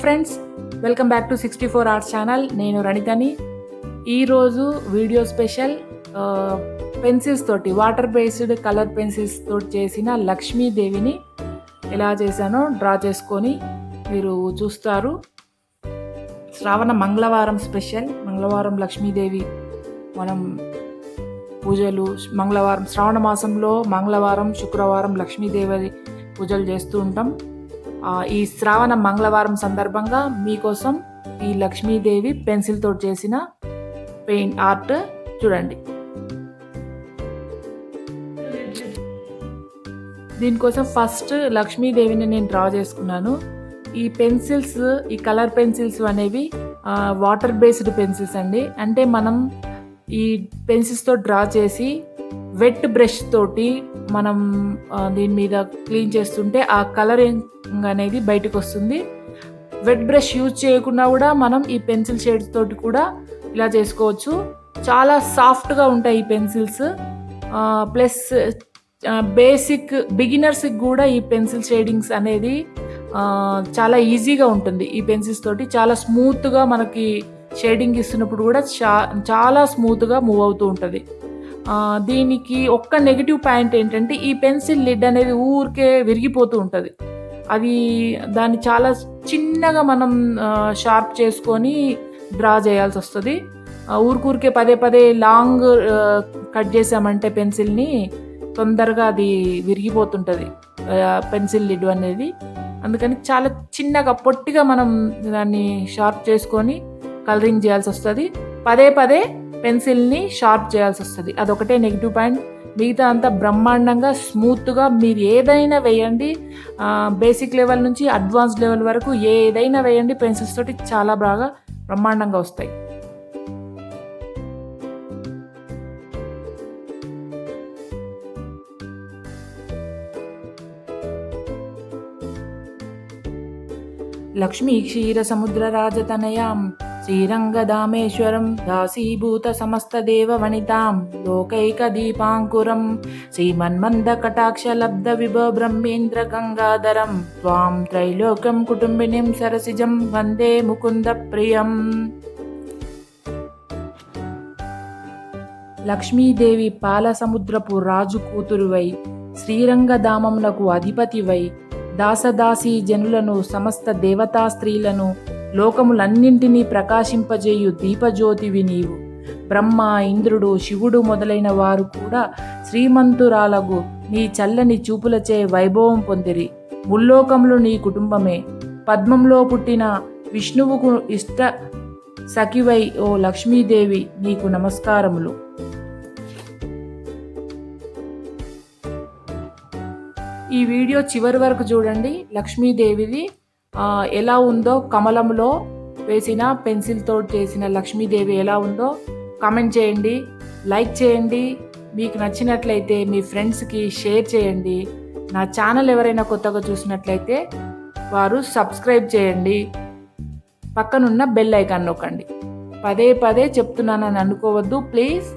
Friends, welcome back to 64 arts channel. నేను రణితని. ఈరోజు video special pencils తోటి, వాటర్ బేస్డ్ కలర్ పెన్సిల్స్ తోటి చేసిన లక్ష్మీదేవిని ఎలా చేశానో డ్రా చేసుకొని మీరు చూస్తారు. శ్రావణ మంగళవారం స్పెషల్. మంగళవారం లక్ష్మీదేవి మనం పూజలు, మంగళవారం శ్రావణ మాసంలో మంగళవారం, శుక్రవారం లక్ష్మీదేవి పూజలు చేస్తూ ఉంటాం. ఈ శ్రావణ మంగళవారం సందర్భంగా మీకోసం ఈ లక్ష్మీదేవి పెన్సిల్ తోటి చేసిన పెయింట్ ఆర్ట్ చూడండి. దీనికోసం ఫస్ట్ లక్ష్మీదేవిని నేను డ్రా చేసుకున్నాను. ఈ పెన్సిల్స్, ఈ కలర్ పెన్సిల్స్ అనేవి వాటర్ బేస్డ్ పెన్సిల్స్ అండి. అంటే మనం ఈ పెన్సిల్స్తో డ్రా చేసి వెట్ బ్రష్ తోటి మనం దీని మీద క్లీన్ చేస్తుంటే ఆ కలరింగ్ అనేది బయటకు వస్తుంది. వెట్ బ్రష్ యూజ్ చేయకుండా కూడా మనం ఈ పెన్సిల్ షేడ్స్ తోటి కూడా ఇలా చేసుకోవచ్చు. చాలా సాఫ్ట్గా ఉంటాయి ఈ పెన్సిల్స్. ప్లస్ బేసిక్ బిగినర్స్కి కూడా ఈ పెన్సిల్ షేడింగ్స్ అనేది చాలా ఈజీగా ఉంటుంది. ఈ పెన్సిల్స్ తోటి చాలా స్మూత్గా మనకి షేడింగ్ ఇస్తున్నప్పుడు కూడా చాలా స్మూత్గా మూవ్ అవుతూ ఉంటుంది. దీనికి ఒక్క నెగిటివ్ పాయింట్ ఏంటంటే ఈ పెన్సిల్ లిడ్ అనేది ఊరికే విరిగిపోతూ ఉంటుంది. అది దాన్ని చాలా చిన్నగా మనం షార్ప్ చేసుకొని డ్రా చేయాల్సి వస్తుంది. ఊరికూరికే పదే పదే లాంగ్ కట్ చేసామంటే పెన్సిల్ని తొందరగా అది విరిగిపోతుంటుంది పెన్సిల్ లిడ్ అనేది. అందుకని చాలా చిన్నగా పొట్టిగా మనం దాన్ని షార్ప్ చేసుకొని కలరింగ్ చేయాల్సి వస్తుంది. పదే పదే పెన్సిల్ని షార్ప్ చేయాల్సి వస్తుంది. అదొకటే నెగిటివ్ పాయింట్. మిగతా అంతా బ్రహ్మాండంగా స్మూత్గా మీరు ఏదైనా వేయండి. బేసిక్ లెవెల్ నుంచి అడ్వాన్స్ లెవెల్ వరకు ఏదైనా వేయండి, పెన్సిల్స్ తోటి చాలా బాగా బ్రహ్మాండంగా వస్తాయి. లక్ష్మీ క్షీర సముద్ర రాజతనయాం శ్రీరంగదామేశ్వరం దాసీభూత సమస్త దేవ వనితాం లోకైక దీపాంకురం శ్రీమన్మంద కటాక్ష లబ్ధ విభ బ్రహ్మేంద్ర గంగాధరం త్వాం త్రైలోక్యం కుటుంబినిం సరసిజం వందే ముకుంద ప్రియం. లక్ష్మీదేవి పాల సముద్రపు రాజు కూతురువై శ్రీరంగధామమునకు అధిపతివై దాసదాసీ జనులను, సమస్త దేవతా స్త్రీలను, లోకములన్నింటినీ ప్రకాశింపజేయు దీపజ్యోతివి నీవు. బ్రహ్మ, ఇంద్రుడు, శివుడు మొదలైన వారు కూడా శ్రీమంతురాలగు నీ చల్లని చూపులచే వైభవం పొందిరి. ముల్లోకములు నీ కుటుంబమే. పద్మంలో పుట్టిన విష్ణువుకు ఇష్ట సఖివై ఓ లక్ష్మీదేవి నీకు నమస్కారములు. ఈ వీడియో చివరి వరకు చూడండి. లక్ష్మీదేవిది ఎలా ఉందో, కమలంలో వేసిన పెన్సిల్ తోటి చేసిన లక్ష్మీదేవి ఎలా ఉందో కామెంట్ చేయండి, లైక్ చేయండి. మీకు నచ్చినట్లయితే మీ ఫ్రెండ్స్కి షేర్ చేయండి. నా ఛానల్ ఎవరైనా కొత్తగా చూసినట్లయితే వారు సబ్స్క్రైబ్ చేయండి. పక్కనున్న బెల్ ఐకాన్ నొక్కండి. పదే పదే చెప్తున్నానని అనుకోవద్దు. ప్లీజ్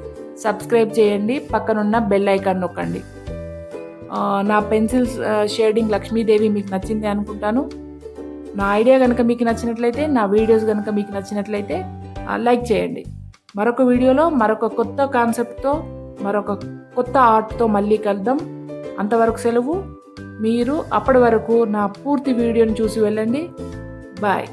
సబ్స్క్రైబ్ చేయండి, పక్కనున్న బెల్ ఐకాన్ నొక్కండి. నా పెన్సిల్స్ షేడింగ్ లక్ష్మీదేవి మీకు నచ్చింది అనుకుంటాను. నా ఐడియా కనుక మీకు నచ్చినట్లయితే, నా వీడియోస్ కనుక మీకు నచ్చినట్లయితే లైక్ చేయండి. మరొక వీడియోలో మరొక కొత్త కాన్సెప్ట్తో, మరొక కొత్త ఆర్ట్తో మళ్ళీ కలుద్దాం. అంతవరకు సెలవు. మీరు అప్పటి వరకు నా పూర్తి వీడియోని చూసి వెళ్ళండి. బాయ్.